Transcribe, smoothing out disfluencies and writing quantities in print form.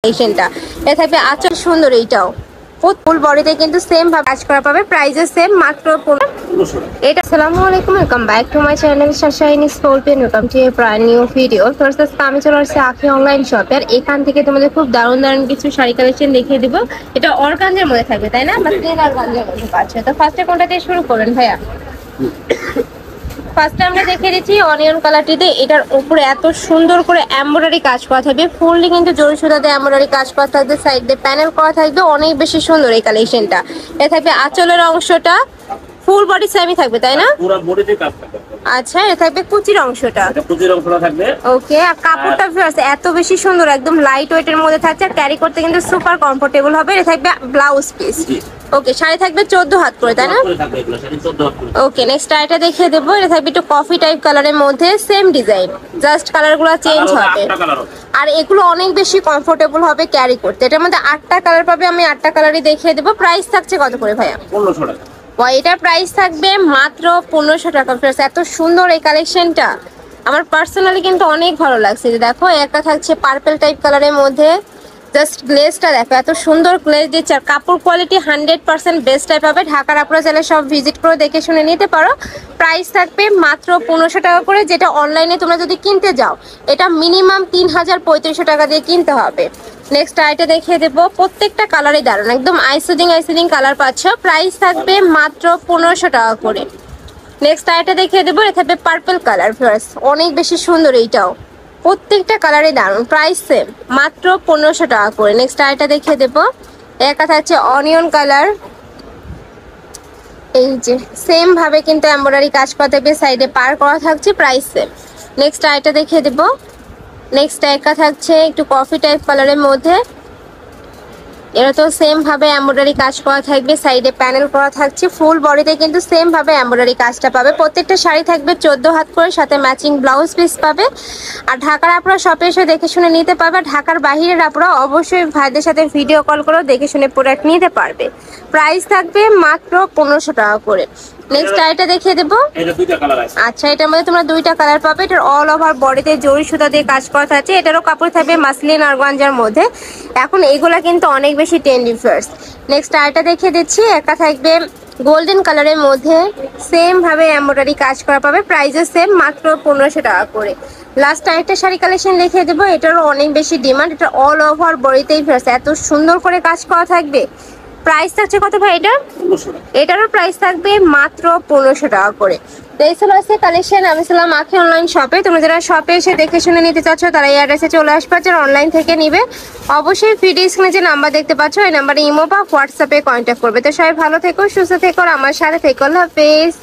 এইটা এ থাকবে আচল সুন্দর। এইটাও ফুল বডিতে কিন্তু সেম ভাবে কাজ করা পাবে, প্রাইসে সেম মাত্র 1500 এটা। আসসালামু আলাইকুম, welcome back to my channel শাশাইনি Scorpion, welcome to a brand new video. First আমি চলে আসছি আখি অনলাইন শপে, আর এখান থেকে তোমাদের খুব দারুণ দারুণ কিছু শাড়ি কালেকশন দেখিয়ে দিব। এটা অর্গানজার মধ্যে থাকবে, তাই না? মাসলিন অর্গানজার মধ্যে পাচ্ছে। তো ফার্স্টে কোনটা দিয়ে শুরু করেন ভাইয়া? ফার্স্টে আমরা দেখে দিচ্ছি অনিয়ন কালারটিতে, এটার উপরে এত সুন্দর করে এমব্রয়ডারি কাজ করা থাকবে, ফুললি কিন্তু জরি সুতাতে এমব্রয়ডারি কাজ করা থাকবে, সাইড দিয়ে প্যানেল করা থাকবে, অনেক বেশি সুন্দর এই কালেকশনটা। এ থাকবে আঁচলের অংশটা ফুল বডি সেমই থাকবে, তাই না? পুরো বডিতে কাজ থাকবে। আচ্ছা, এ থাকবে কুচির অংশটা, কুচির অংশটা থাকবে। ওকে। আর কাপড়টা এত বেশি সুন্দর, একদম লাইট ওয়েটের মধ্যে থাকছে, আর ক্যারি করতে কিন্তু সুপার কমফোর্টেবল হবে। এ থাকবে ব্লাউজ পিস, ওকে। শাড়ি থাকবে 14 হাত করে, তাই না? ওকে, নেক্সট এটা দেখিয়ে দেবো। এটা থাকবে একটু কফি টাইপ কালারের মধ্যে, সেম ডিজাইন, জাস্ট কালারগুলো চেঞ্জ হবে। আর এগুলো অনেক বেশি কমফোর্টেবল হবে ক্যারি করতে। এটার মধ্যে 8টা কালার পাবে, আমি 8টা কালারই দেখিয়ে দেবো। প্রাইস থাকছে কত করে ভাইয়া? 1500 টাকা। এটার প্রাইস থাকবে মাত্র 1500 টাকা। এত সুন্দর এই কালেকশনটা আমার পার্সোনালি কিন্তু অনেক ভালো লাগছে। যে দেখো, একটা থাকছে পার্পল টাইপ কালারের মধ্যে, জাস্ট গ্লেজটা দেখো, এত সুন্দর গ্লেজ দিচ্ছে। আর কাপড় কোয়ালিটি 100% বেস্ট টাইপ হবে। ঢাকার আপনারা চাইলে সব ভিজিট করে দেখে শুনে নিতে পারো। প্রাইস থাকবে মাত্র 1500 টাকা করে। যেটা অনলাইনে তোমরা যদি কিনতে যাও, এটা মিনিমাম 3300 টাকা দিয়ে কিনতে হবে। নেক্সট আইটা দেখিয়ে দেবো, প্রত্যেকটা কালারই দারুণ, একদম আইসুদিং কালার পাচ্ছ। প্রাইস থাকবে মাত্র 1500 টাকা করে। নেক্সট আইটা দেখিয়ে দেবো, এটা থাকবে পার্পল কালার, অনেক বেশি সুন্দর। এইটাও প্রত্যেকটা কালারে দারুণ, প্রাইস সেম মাত্র 1500 টাকা করে। নেক্সট আইটা দেখিয়ে দেবো, একটা থাকছে অনিয়ন কালার, এই যে সেম ভাবে কিন্তু এমব্রয়ডারি কাজ করা থাকবে, সাইডে পার করা থাকছে, প্রাইস সেম। নেক্সট আইটা দেখিয়ে দেবো, নেক্সট একটা থাকছে একটু কফি টাইপ কালারের মধ্যে, এটা তো সেম ভাবে এমব্রয়ডারি কাজ করা থাকবে, সাইডে প্যানেল করা থাকছে, ফুল বডিতে কিন্তু সেম ভাবে এমব্রয়ডারি কাজটা পাবে। প্রত্যেকটা শাড়ি থাকবে 14 হাত করে, সাথে ম্যাচিং ব্লাউজ পিস পাবে। আর ঢাকার আপনারা শপে এসে দেখে শুনে নিতে পারবে। ঢাকার বাইরের আপনারা অবশ্যই ভাইদের সাথে ভিডিও কল করেও দেখে শুনে প্রোডাক্ট নিতে পারবে। প্রাইস থাকবে মাত্র 1500 টাকা করে। নেক্সট আইটা দেখিয়ে দেবো। আচ্ছা, এটার মধ্যে তোমরা 2টা কালার পাবে। এটার অল ওভার বডিতে জরি সুতা দিয়ে কাজ করা থাকছে, এটারও কাপড় থাকবে মাসলিন অর্গানজার মধ্যে। এখন এইগুলা কিন্তু অনেক বেশি ট্রেন্ডি ফার্স্ট। নেক্সট আইটা দেখিয়ে দিচ্ছি, একটা থাকবে গোল্ডেন কালারের মধ্যে, সেম ভাবে এমব্রয়ডারি কাজ করা পাবে, প্রাইসে সেম মাত্র 1500 টাকা করে। লাস্ট আরেকটা শাড়ি কালেকশন দেখিয়ে দেবো, এটারও অনেক বেশি ডিমান্ড। এটা অল ওভার বডিতেই এত সুন্দর করে কাজ করা থাকবে। প্রাইস থাকছে কত ভাই এটা? এটারও প্রাইস থাকবে মাত্র 1500 টাকা করে। তো এই সব আছে কালেকশন। আমি ছিলাম আখি অনলাইন শপে। তোমরা যারা শপে এসে দেখে শুনে নিতে চাচ্ছ, তারা এই অ্যাড্রেসে চলে আসবে। যারা অনলাইন থেকে নিবে, অবশ্যই ভিডিও স্ক্রিনে যে নাম্বার দেখতে পাচ্ছ, এই নাম্বারে ইমো বা হোয়াটসঅ্যাপে কন্ট্যাক্ট করবে। তো সবাই ভালো থেকো, সুস্থ থেকো, আর আমার সাথে থেকো। আল্লাহ হাফেজ।